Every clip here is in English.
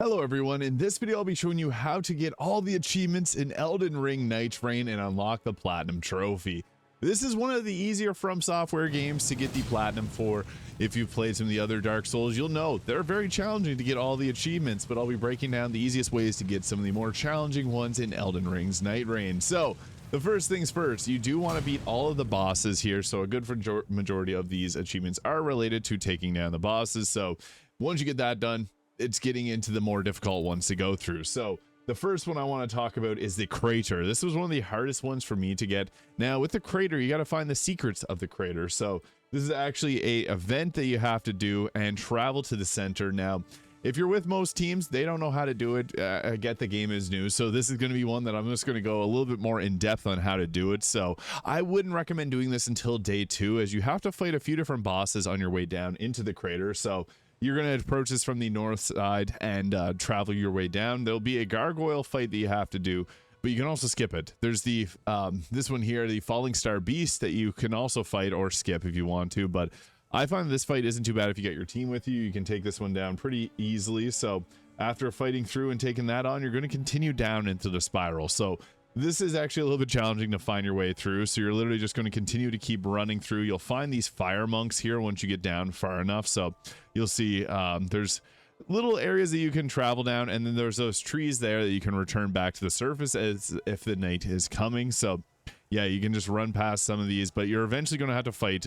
Hello everyone, in this video I'll be showing you how to get all the achievements in Elden Ring Nightreign and unlock the Platinum Trophy. This is one of the easier From Software games to get the Platinum for. If you've played some of the other Dark Souls, you'll know they're very challenging to get all the achievements, but I'll be breaking down the easiest ways to get some of the more challenging ones in Elden Ring's Nightreign. So, the first things first, you do want to beat all of the bosses here, so a good majority of these achievements are related to taking down the bosses, so once you get that done, it's getting into the more difficult ones to go through. So the first one I want to talk about is the crater. This was one of the hardest ones for me to get. Now with the crater, you got to find the secrets of the crater. So this is actually a event that you have to do and travel to the center. Now, if you're with most teams, they don't know how to do it. I get the game is new, so this is going to be one that I'm just going to go a little bit more in depth on how to do it. So I wouldn't recommend doing this until day 2, as you have to fight a few different bosses on your way down into the crater. So you're going to approach this from the north side and travel your way down. There'll be a gargoyle fight that you have to do, but you can also skip it. There's the this one here, the Falling Star Beast, that you can also fight or skip if you want to, but I find this fight isn't too bad if you get your team with you. You can take this one down pretty easily. So after fighting through and taking that on, you're going to continue down into the spiral. So this is actually a little bit challenging to find your way through, so you're literally just going to continue to keep running through. You'll find these fire monks here once you get down far enough, so you'll see there's little areas that you can travel down, and then there's those trees there that you can return back to the surface as if the night is coming. So yeah, you can just run past some of these, but you're eventually going to have to fight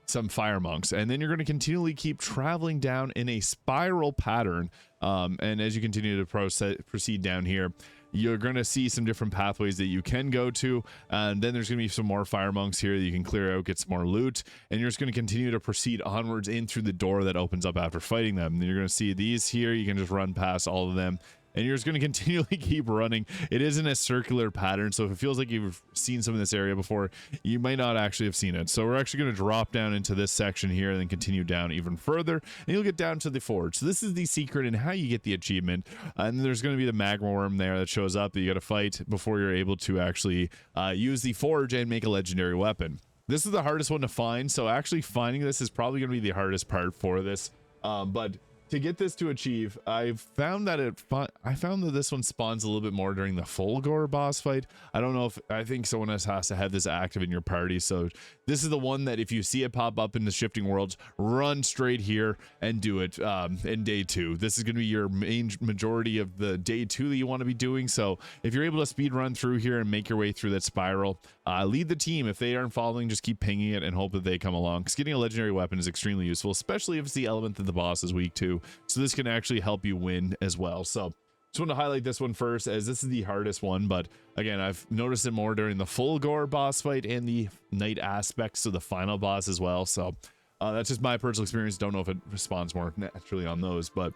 some fire monks, and then you're going to continually keep traveling down in a spiral pattern, and as you continue to proceed down here, you're going to see some different pathways that you can go to, and then there's going to be some more fire monks here that you can clear out, get some more loot, and you're just going to continue to proceed onwards in through the door that opens up after fighting them. And you're going to see these here, you can just run past all of them, and you're just going to continually keep running. It isn't a circular pattern, so if it feels like you've seen some of this area before, you might not actually have seen it. So we're actually going to drop down into this section here and then continue down even further, and you'll get down to the forge. So this is the secret in how you get the achievement, and there's going to be the magma worm there that shows up that you got to fight before you're able to actually use the forge and make a legendary weapon. This is the hardest one to find, so actually finding this is probably going to be the hardest part for this, but to get this to achieve, I found that this one spawns a little bit more during the Fulgore boss fight. I don't know if I think someone else has to have this active in your party. So this is the one that if you see it pop up in the shifting worlds, run straight here and do it in day 2. This is going to be your main majority of the day 2 that you want to be doing. So if you're able to speed run through here and make your way through that spiral, lead the team. If they aren't following, just keep pinging it and hope that they come along, because getting a legendary weapon is extremely useful, especially if it's the element that the boss is weak to. So this can actually help you win as well. So just want to highlight this one first, as this is the hardest one, but again, I've noticed it more during the Fulgore boss fight and the night aspects of the final boss as well. So that's just my personal experience. Don't know if it responds more naturally on those, but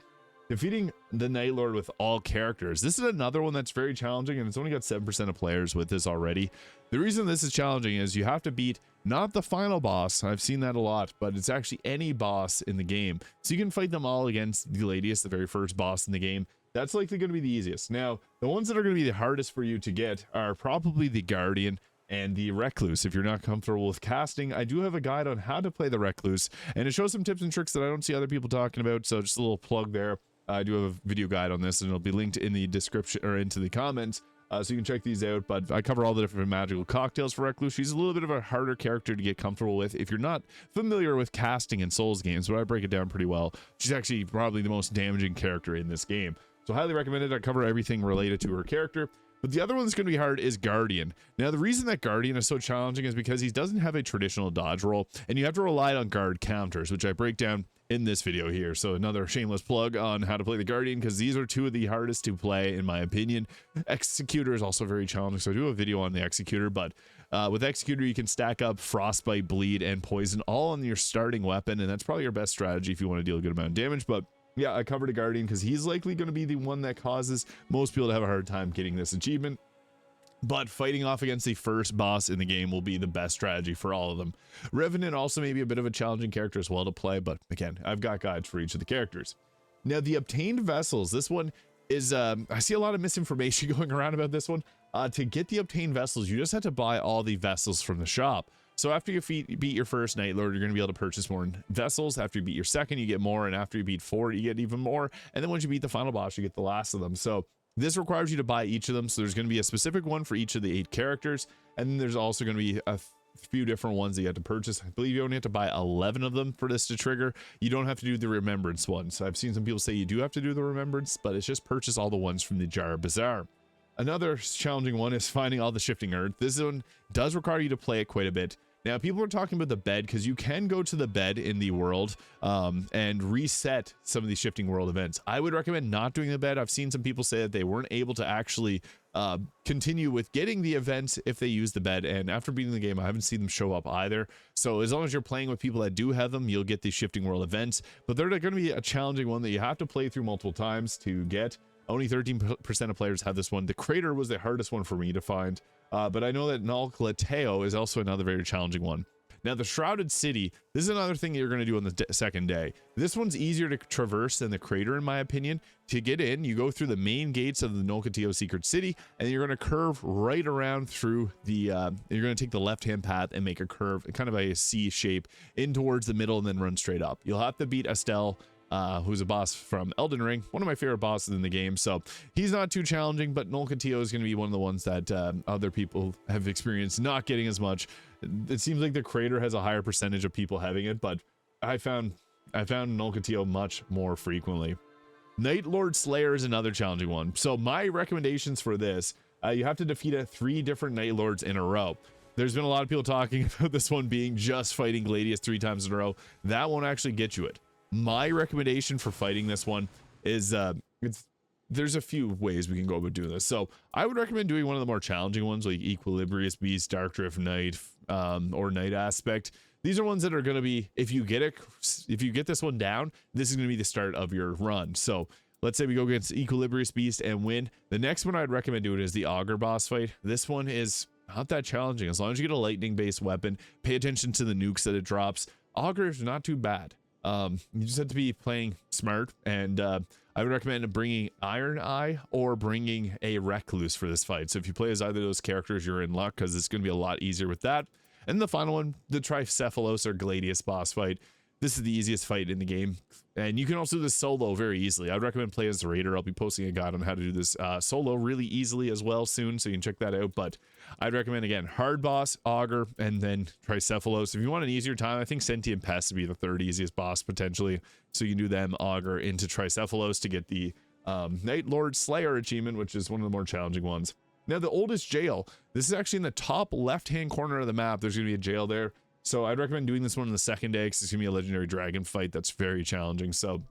defeating the Nightlord with all characters. This is another one that's very challenging, and it's only got 7% of players with this already. The reason this is challenging is you have to beat not the final boss, I've seen that a lot, but it's actually any boss in the game. So you can fight them all against the Ladius, the very first boss in the game. That's likely going to be the easiest. Now, the ones that are going to be the hardest for you to get are probably the Guardian and the Recluse. If you're not comfortable with casting, I do have a guide on how to play the Recluse, and it shows some tips and tricks that I don't see other people talking about, so just a little plug there. I do have a video guide on this, and it'll be linked in the description or into the comments, so you can check these out. But I cover all the different magical cocktails for Recluse. She's a little bit of a harder character to get comfortable with if you're not familiar with casting in Souls games, but I break it down pretty well. She's actually probably the most damaging character in this game, so highly recommend it. I cover everything related to her character. But the other one that's going to be hard is Guardian. Now, the reason that Guardian is so challenging is because he doesn't have a traditional dodge roll, and you have to rely on guard counters, which I break down in this video here. So another shameless plug on how to play the Guardian, because these are two of the hardest to play in my opinion. Executor is also very challenging, so I do a video on the Executor, but with Executor you can stack up Frostbite, Bleed, and Poison all on your starting weapon, and that's probably your best strategy if you want to deal a good amount of damage. But yeah, I covered a Guardian because he's likely going to be the one that causes most people to have a hard time getting this achievement. But fighting off against the first boss in the game will be the best strategy for all of them. Revenant also may be a bit of a challenging character as well to play, but again, I've got guides for each of the characters. Now, the obtained vessels, this one is, I see a lot of misinformation going around about this one. To get the obtained vessels, you just have to buy all the vessels from the shop. So after you beat your first Nightlord, you're going to be able to purchase more vessels. After you beat your second, you get more, and after you beat 4, you get even more. And then once you beat the final boss, you get the last of them. So this requires you to buy each of them. So there's going to be a specific one for each of the 8 characters, and then there's also going to be a few different ones that you have to purchase. I believe you only have to buy 11 of them for this to trigger. You don't have to do the remembrance one. So I've seen some people say you do have to do the remembrance, but it's just purchase all the ones from the Jar Bazaar. Another challenging one is finding all the shifting earth. This one does require you to play it quite a bit. Now, people are talking about the bed because you can go to the bed in the world and reset some of these shifting world events. I would recommend not doing the bed. I've seen some people say that they weren't able to actually continue with getting the events if they use the bed. And after beating the game, I haven't seen them show up either. So as long as you're playing with people that do have them, you'll get these shifting world events. But they're going to be a challenging one that you have to play through multiple times to get. Only 13% of players have this one. The crater was the hardest one for me to find. But I know that Noklateo is also another very challenging one. Now, the Shrouded City, this is another thing that you're going to do on the second day. This one's easier to traverse than the crater, in my opinion. To get in, you go through the main gates of the Noklateo Secret City, and then you're going to curve right around through the, you're going to take the left-hand path and make a curve, kind of a C shape, in towards the middle and then run straight up. You'll have to beat Estelle, who's a boss from Elden Ring, one of my favorite bosses in the game. So he's not too challenging, but Noklateo is going to be one of the ones that other people have experienced not getting as much. It seems like the crater has a higher percentage of people having it, but I found Noklateo much more frequently. Nightlord Slayer is another challenging one. So my recommendations for this, you have to defeat 3 different Nightlords in a row. There's been a lot of people talking about this one being just fighting Gladius 3 times in a row. That won't actually get you it. My recommendation for fighting this one is there's a few ways we can go about doing this. So I would recommend doing one of the more challenging ones like Equilibrious Beast, Dark Drift Night, or Night Aspect. These are ones that are going to be, if you get this one down, this is going to be the start of your run. So let's say we go against Equilibrious Beast and win. The next one I'd recommend doing is the Augur boss fight. This one is not that challenging. As long as you get a lightning based weapon, pay attention to the nukes that it drops. Augur is not too bad. You just have to be playing smart, and I would recommend bringing Iron Eye or bringing a Recluse for this fight. So if you play as either of those characters, you're in luck because it's going to be a lot easier with that. And the final one, the Tricephalos or Gladius boss fight. This is the easiest fight in the game, and you can also do this solo very easily. I'd recommend play as the Raider. I'll be posting a guide on how to do this solo really easily as well soon, so you can check that out. But I'd recommend, again, hard boss, Augur, and then Tricephalos. If you want an easier time, I think Sentient Pest would be the 3rd easiest boss potentially. So you can do them, Augur, into Tricephalos to get the Nightlord Slayer achievement, which is one of the more challenging ones. Now, the oldest jail. This is actually in the top left-hand corner of the map. There's going to be a jail there. So I'd recommend doing this one on the second day because it's going to be a legendary dragon fight that's very challenging. So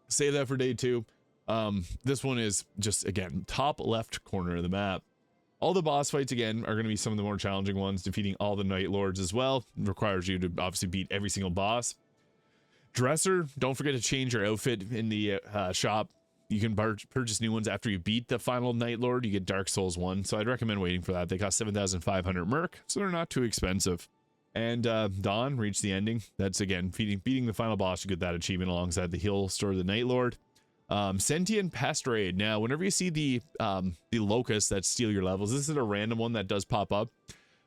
save that for day 2. This one is just, again, top left corner of the map. All the boss fights, again, are going to be some of the more challenging ones. Defeating all the Nightlords as well requires you to obviously beat every single boss. Dresser, don't forget to change your outfit in the shop. You can purchase new ones after you beat the final Nightlord. You get Dark Souls 1. So I'd recommend waiting for that. They cost 7,500 Merc, so they're not too expensive. And Dawn, reach the ending. That's, again, beating the final boss. You get that achievement alongside the Hill Store of the Nightlord. Sentient Pest Raid. Now, whenever you see the locusts that steal your levels, this is a random one that does pop up.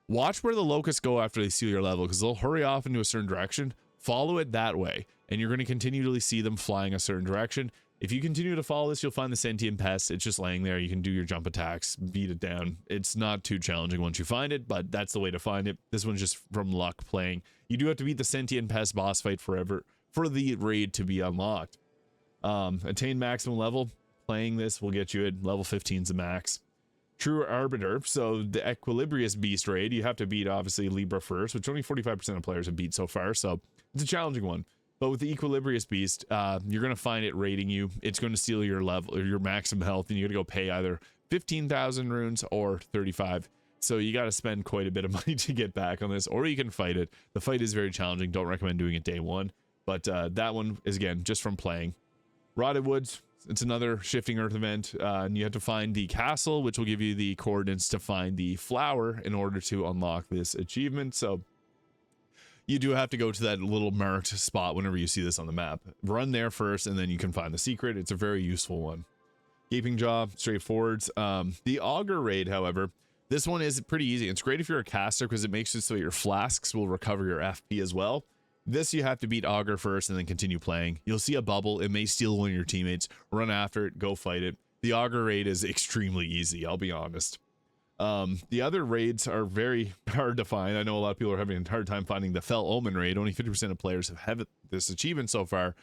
Watch where the locusts go after they steal your level, because they'll hurry off into a certain direction. Follow it that way, and you're going to continually see them flying a certain direction. If you continue to follow this, you'll find the Sentient Pest. It's just laying there. You can do your jump attacks, beat it down. It's not too challenging once you find it, but that's the way to find it. This one's just from luck playing. You do have to beat the Sentient Pest boss fight forever for the raid to be unlocked. Attain maximum level. Playing this will get you at level 15 is the max. True Arbiter. So the Equilibrious Beast raid, you have to beat, obviously, Libra first, which only 45% of players have beat so far. So it's a challenging one. But with the Equilibrious Beast, you're going to find it raiding you. It's going to steal your level or your maximum health, and you're going to go pay either 15,000 runes or 35. So you got to spend quite a bit of money to get back on this, or you can fight it. The fight is very challenging. Don't recommend doing it day 1. But that one is, again, just from playing. Rotted Woods, it's another shifting earth event, and you have to find the castle, which will give you the coordinates to find the flower in order to unlock this achievement. So you do have to go to that little marked spot whenever you see this on the map. Run there first, and then you can find the secret. It's a very useful one. Gaping Jaw, straightforwards. The Augur raid, however, This one is pretty easy. It's great if you're a caster because it makes it so your flasks will recover your FP as well. This you have to beat Augur first and then continue playing. You'll see a bubble. It may steal one of your teammates. Run after it. Go fight it. The Augur raid is extremely easy, I'll be honest. The other raids are very hard to find. I know a lot of people are having a hard time finding the Fell Omen raid. Only 50% of players have this achievement so far.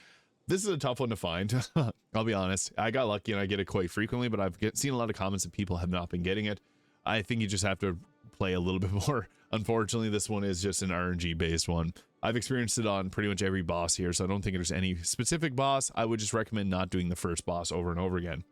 This is a tough one to find. I'll be honest. I got lucky and I get it quite frequently, but I've seen a lot of comments that people have not been getting it. I think you just have to play a little bit more. Unfortunately, this one is just an RNG based one. I've experienced it on pretty much every boss here, so I don't think there's any specific boss. I would just recommend not doing the first boss over and over again.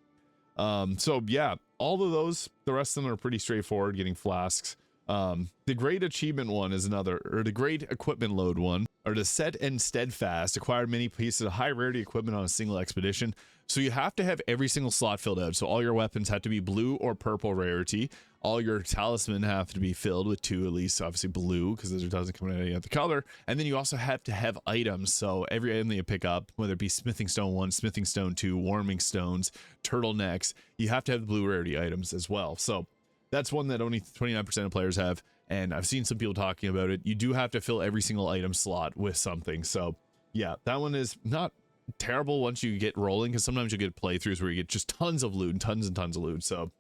So yeah, all of those, the rest of them are pretty straightforward, getting flasks. The great achievement one is another, or the great equipment load one, or the set and steadfast, acquire many pieces of high rarity equipment on a single expedition. So you have to have every single slot filled out. So all your weapons have to be blue or purple rarity. All your talisman have to be filled with 2 at least, obviously blue, because it doesn't come in any other color. And then you also have to have items. So every item that you pick up, whether it be smithing stone 1, smithing stone 2, warming stones, turtlenecks, you have to have blue rarity items as well. So that's one that only 29% of players have. And I've seen some people talking about it. You do have to fill every single item slot with something. So yeah, that one is not terrible once you get rolling, because sometimes you get playthroughs where you get just tons of loot and tons of loot. So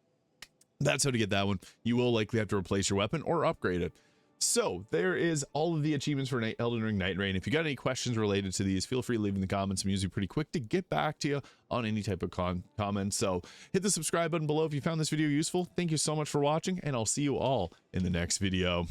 that's how to get that one. You will likely have to replace your weapon or upgrade it. So there is all of the achievements for Elden Ring Nightreign. If you got any questions related to these, feel free to leave in the comments. I'm usually pretty quick to get back to you on any type of comment. So hit the subscribe button below if you found this video useful. Thank you so much for watching, and I'll see you all in the next video.